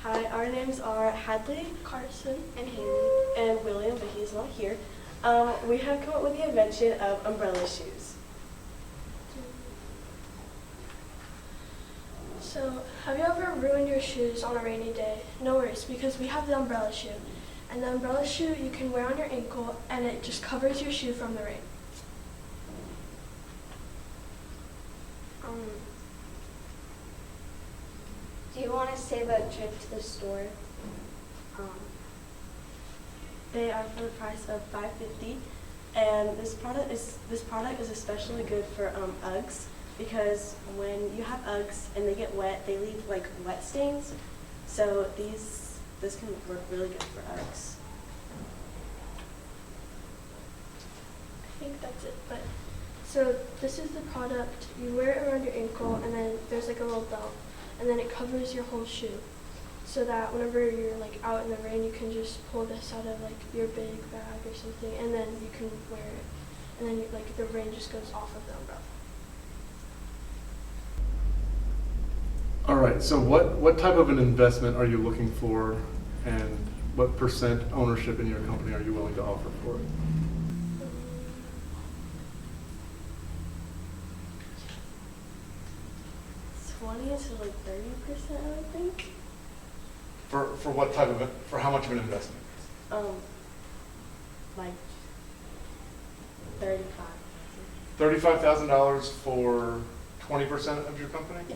Hi, our names are Hadley, Carson, and Haley, and William, but he's not here. We have come up with the invention of umbrella shoes. So, have you ever ruined your shoes on a rainy day? No worries, because we have the umbrella shoe. And the umbrella shoe you can wear on your ankle, and it just covers your shoe from the rain. Do you want to save a trip to the store? They are for the price of $5.50, and this product is especially good for Uggs, because when you have Uggs and they get wet, they leave like wet stains. So this can work really good for Uggs. I think that's it. But so this is the product. You wear it around your ankle, and then there's like a little belt, and then it covers your whole shoe, so that whenever you're like out in the rain, you can just pull this out of like your big bag or something, and then you can wear it, and then like the rain just goes off of the umbrella. All right, so what type of an investment are you looking for, and what percent ownership in your company are you willing to offer for it? 20 to like 30%, I would think. For what type of, for how much of an investment? Like 35. $35,000 for 20% of your company? Yeah.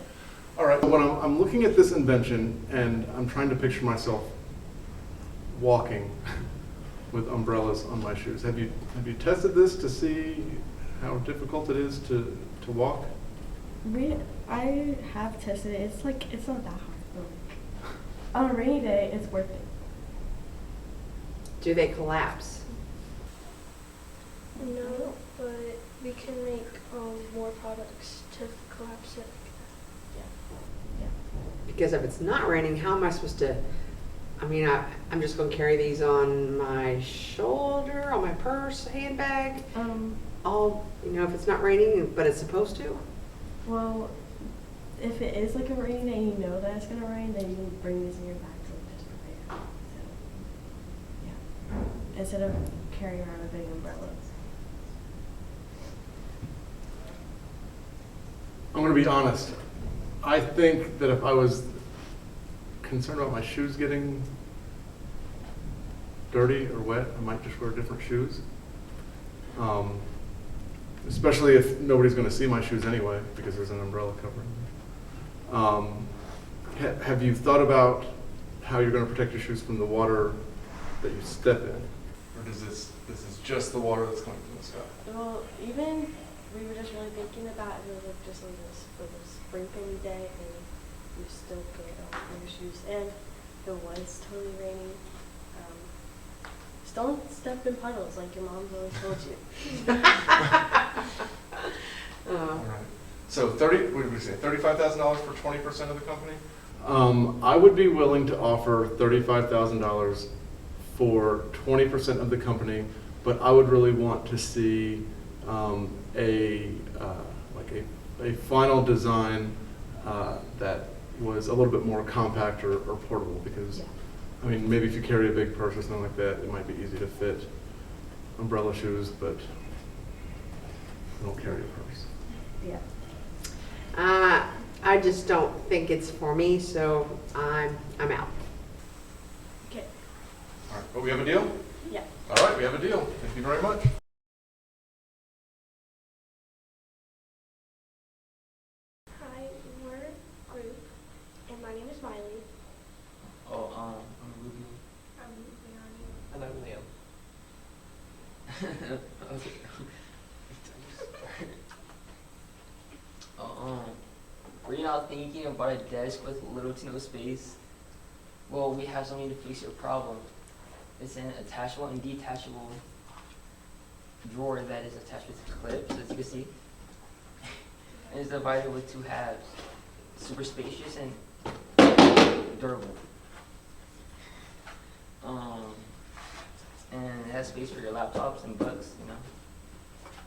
All right, when I'm looking at this invention and I'm trying to picture myself walking with umbrellas on my shoes, have you tested this to see how difficult it is to walk? I have tested it. It's not that hard. On a rainy day, it's worth it. Do they collapse? No, but we can make more products to collapse it. Because if it's not raining, how am I supposed to, I'm just going to carry these on my shoulder, on my purse, handbag, if it's not raining, but it's supposed to? Well, if it is like a rainy day and you know that it's gonna rain, then you can bring these in your bag to just prepare. So, yeah. Instead of carrying around a big umbrella. I'm going to be honest. I think that if I was concerned about my shoes getting dirty or wet, I might just wear different shoes. Especially if nobody's going to see my shoes anyway, because there's an umbrella covering them. Have you thought about how you're going to protect your shoes from the water that you step in? Or does this is just the water that's coming from the sky? Well, even we were just really thinking about it was like just like this for the sprinkling day, and you still get your shoes. And if it was totally raining, just don't step in puddles like your mom's always told you. All right. So what did we say? $35,000 for 20% of the company? I would be willing to offer $35,000 for 20% of the company, but I would really want to see a final design that was a little bit more compact or portable, because maybe if you carry a big purse or something like that, it might be easy to fit umbrella shoes, but I don't carry a purse. Yeah. I just don't think it's for me, so I'm out. Okay. All right, but we have a deal? Yeah. All right, we have a deal. Thank you very much. Hi, we're a group, and my name is Miley. I'm Ruby. I'm Leonie. And I'm Liam. Okay. We're not thinking about a desk with little to no space. Well, we have something to fix your problem. It's an attachable and detachable drawer that is attached with clips, as you can see. And it's divided with two halves. Super spacious and durable. And it has space for your laptops and books,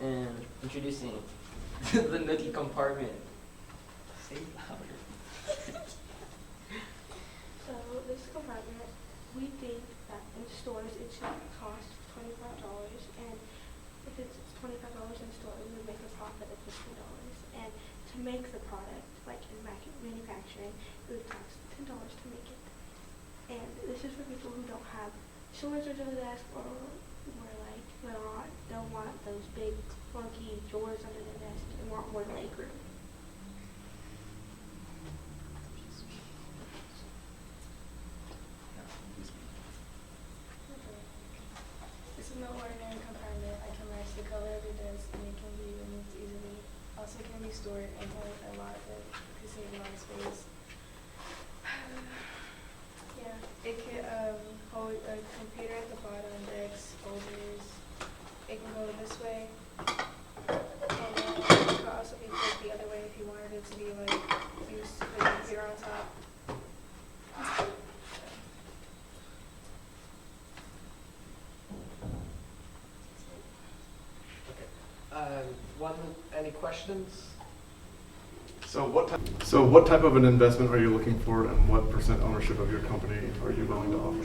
And introducing the nookie compartment. Say it louder. So this compartment, we think that in stores it should cost $25, and if it's $25 in store, we would make a profit of $15. And to make the product, like in manufacturing, it would cost $10 to make it. And this is for people who don't have storage under the desk, or like don't want those big funky drawers under the desk and want more leg room. It's a no ordinary compartment. I can match the color of your desk and it can be removed easily. Also can be stored and hold a lot that could save a lot of space. Yeah, it could hold a computer at the bottom, decks, folders. It can go this way. And then it could also be flipped the other way if you wanted it to be like used to put the computer on top. Any questions? So what type of an investment are you looking for, and what percent ownership of your company are you willing to offer?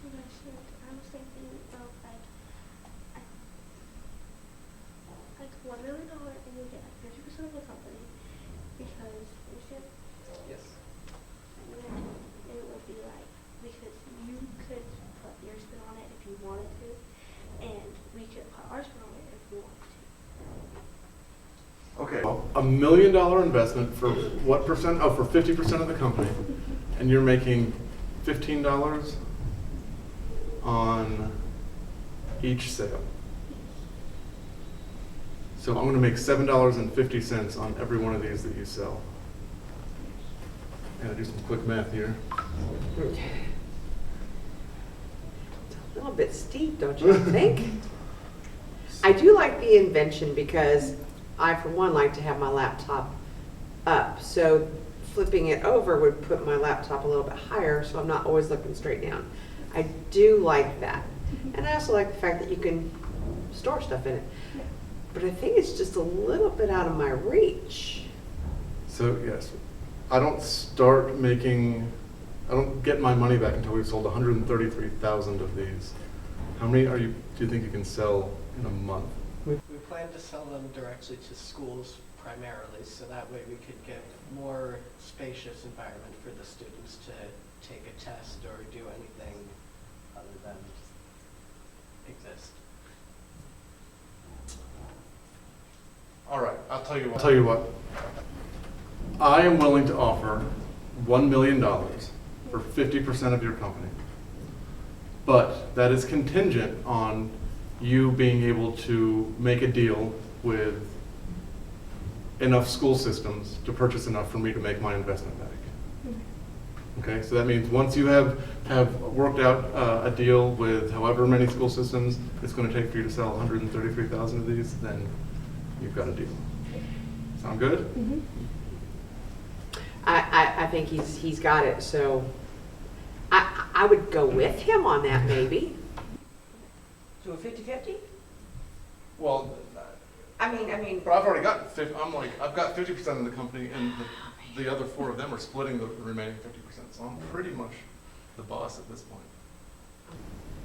Investment, I was thinking of like $1 million, and you get like 50% of the company, because you said, Yes. and then it would be like, because you could put your spin on it if you wanted to, and we could put our spin on it if we wanted to. Okay. $1 million investment for what percent? Oh, for 50% of the company, and you're making $15 on each sale. So I'm going to make $7.50 on every one of these that you sell. And I do some quick math here. It's a little bit steep, don't you think? I do like the invention because I, for one, like to have my laptop up. So flipping it over would put my laptop a little bit higher, so I'm not always looking straight down. I do like that. And I also like the fact that you can store stuff in it. But I think it's just a little bit out of my reach. So yes, I don't get my money back until we've sold 133,000 of these. How many do you think you can sell in a month? We plan to sell them directly to schools primarily, so that way we could get more spacious environment for the students to take a test or do anything other than exist. All right, I'll tell you what. I am willing to offer $1 million for 50% of your company. But that is contingent on you being able to make a deal with enough school systems to purchase enough for me to make my investment back. Okay, so that means once you have worked out a deal with however many school systems it's going to take for you to sell 133,000 of these, then you've got a deal. Sound good? Mm-hmm. I think he's got it, so I would go with him on that maybe. So a 50-50? Well, I mean, but I've already got I've got 50% of the company, and the other 4 of them are splitting the remaining 50%. So I'm pretty much the boss at this point.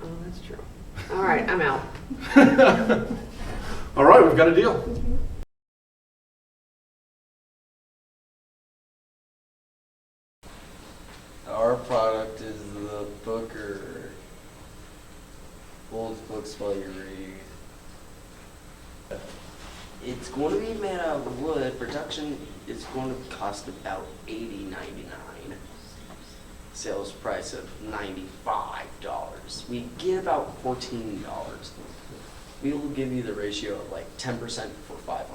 Oh, that's true. All right, I'm out. All right, we've got a deal. Mm-hmm. Our product is the Booker. Holds books while you read. It's going to be made out of wood. Production is going to cost about $80.99. Sales price of $95. We get about $14. We will give you the ratio of like 10% for $500.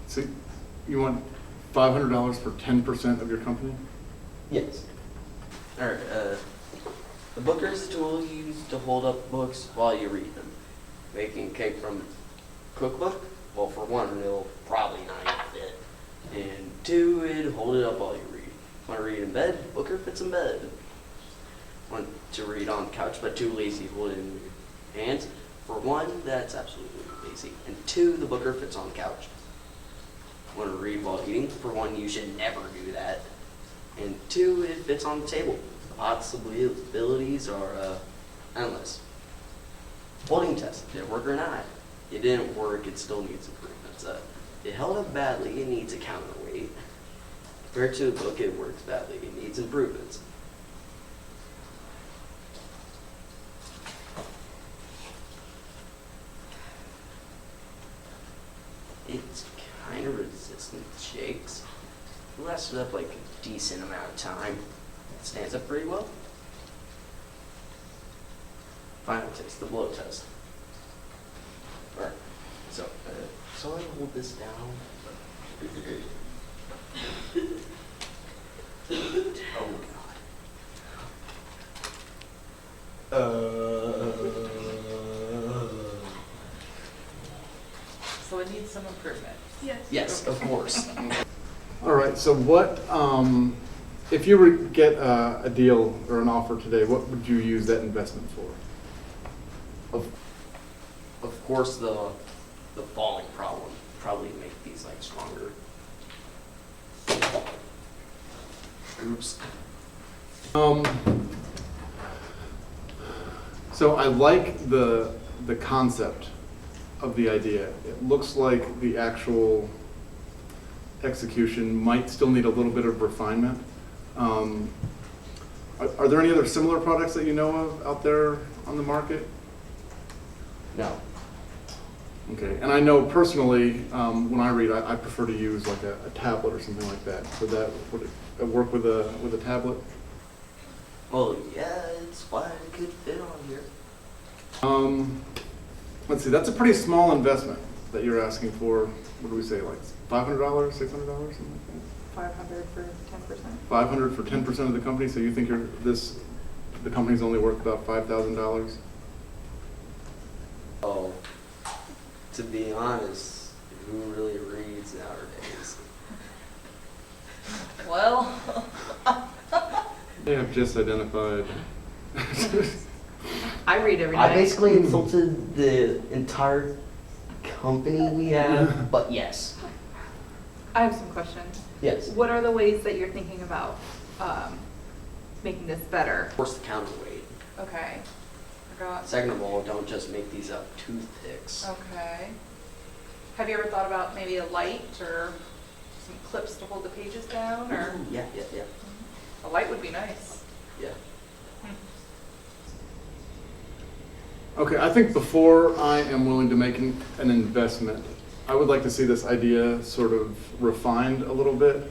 So you want $500 for 10% of your company? Yes. All right. The Booker is a tool used to hold up books while you read them. Making a cake from cookbook, well, for one, it'll probably not fit, and 2, it'd hold it up while you read. Want to read in bed? Booker fits in bed. Want to read on the couch, but too lazy to hold it in your hands? For 1, that's absolutely lazy, and 2, the Booker fits on the couch. Want to read while eating? For 1, you should never do that. And two, it fits on the table. The possibilities are endless. Folding test, did it work or not? It didn't work, it still needs improvements. It held up badly, it needs a counterweight. Compared to the book, it works badly, it needs improvements. It's kind of resistant to shakes. It lasted up like a decent amount of time. It stands up pretty well. Final test, the blow test. Alright, so I hold this down. Oh god. So it needs some improvement. Yes. Yes, of course. All right, so what, if you were to get a deal or an offer today, what would you use that investment for? Of course, the falling problem probably make these like stronger. Oops. So I like the concept of the idea. It looks like the actual execution might still need a little bit of refinement. Are there any other similar products that you know of out there on the market? No. Okay, and I know personally, when I read, I prefer to use like a tablet or something like that. So that would it work with a tablet? Well, yeah, it's fine. It could fit on here. Let's see, that's a pretty small investment that you're asking for. What do we say, like $500, $600, something like that? 500 for 10%. 500 for 10% of the company. So you think the company's only worth about $5,000? Oh, to be honest, who really reads nowadays? Well, They have just identified. I read every I day. basically insulted the entire company we have, but yes. I have some questions. Yes. What are the ways that you're thinking about making this better? Of course, the counterweight. Okay. Forgot. Second of all, don't just make these up toothpicks. Okay. Have you ever thought about maybe a light or some clips to hold the pages down? Or Ooh, yeah. a light would be nice. Yeah. Okay, I think before I am willing to make an investment, I would like to see this idea sort of refined a little bit.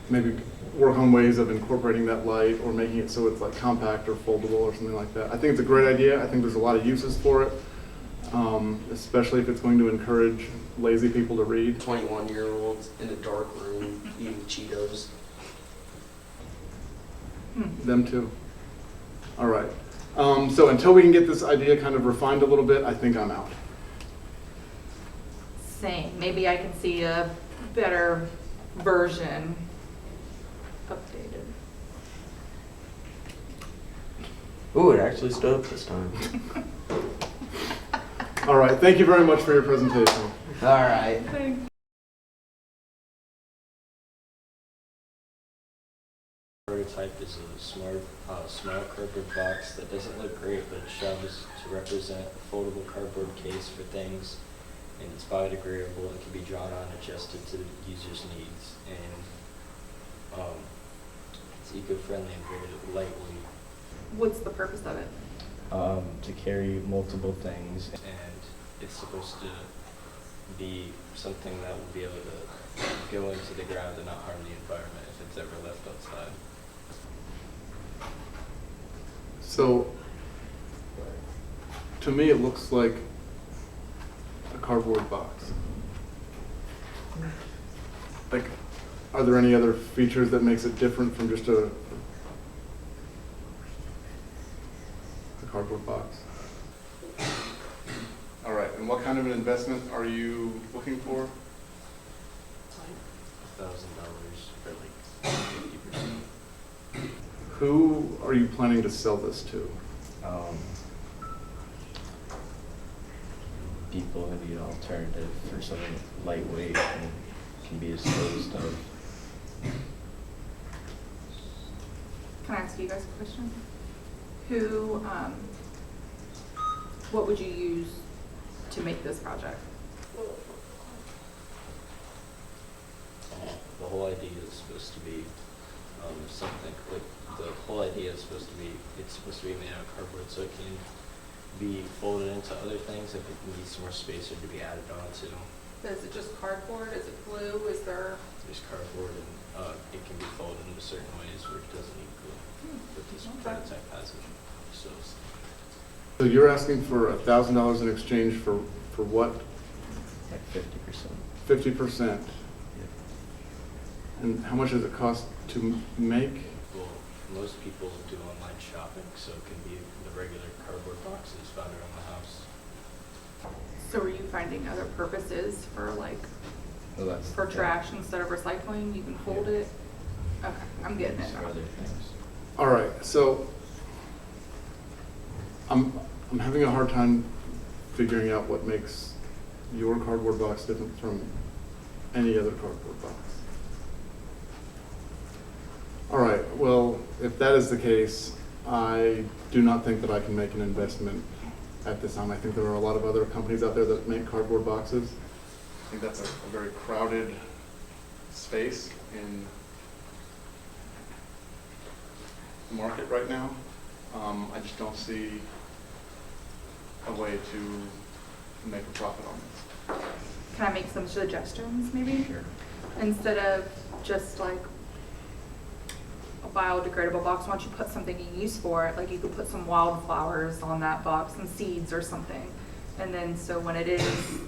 Maybe work on ways of incorporating that light or making it so it's like compact or foldable or something like that. I think it's a great idea. I think there's a lot of uses for it, especially if it's going to encourage lazy people to read. 21-year-olds in a dark room eating Cheetos. Them too. All right. So until we can get this idea kind of refined a little bit, I think I'm out. Same. Maybe I can see a better version updated. Ooh, it actually stood up this time. All right. Thank you very much for your presentation. All right. Prototype is a small cardboard box that doesn't look great, but it shows to represent a foldable cardboard case for things, and it's biodegradable and can be drawn on, adjusted to the user's needs, and it's eco-friendly and very lightweight. What's the purpose of it? To carry multiple things, and it's supposed to be something that will be able to go into the ground and not harm the environment if it's ever left outside. So, to me, it looks like a cardboard box. Like, are there any other features that makes it different from just a cardboard box? All right, and what kind of an investment are you looking for? $1,000 for like 50%. Who are you planning to sell this to? People who need an alternative for something lightweight and can be disposed of Can I ask you guys a question? Who, what would you use to make this project? The whole idea is supposed to be something, like, the whole idea is supposed to be, it's supposed to be made out of cardboard so it can be folded into other things if it needs more space or to be added onto. Is it just cardboard? Is it glue? Is there? There's cardboard and it can be folded into certain ways where it doesn't need glue. But this prototype has it. So you're asking for $1,000 in exchange for what? Like 50%. 50%. And how much does it cost to make? Well, most people do online shopping, so it can be the regular cardboard boxes found around the house. So are you finding other purposes for like, Well, that's for trash instead of recycling? You can fold it? Okay, I'm getting it for now. other things. All right, so I'm having a hard time figuring out what makes your cardboard box different from any other cardboard box. All right, well, if that is the case, I do not think that I can make an investment at this time. I think there are a lot of other companies out there that make cardboard boxes. I think that's a very crowded space in the market right now. I just don't see a way to make a profit on this. Can I make some suggestions maybe? Sure. Instead of just like a biodegradable box, why don't you put something you use for it? Like you could put some wildflowers on that box, some seeds or something. And then so when it is,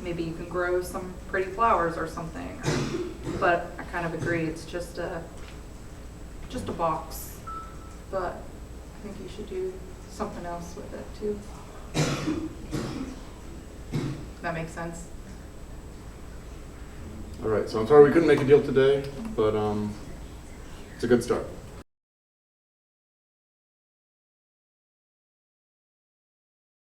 maybe you can grow some pretty flowers or something. But I kind of agree, it's just a box. But I think you should do something else with it too. That makes sense. All right, so I'm sorry we couldn't make a deal today, but it's a good start.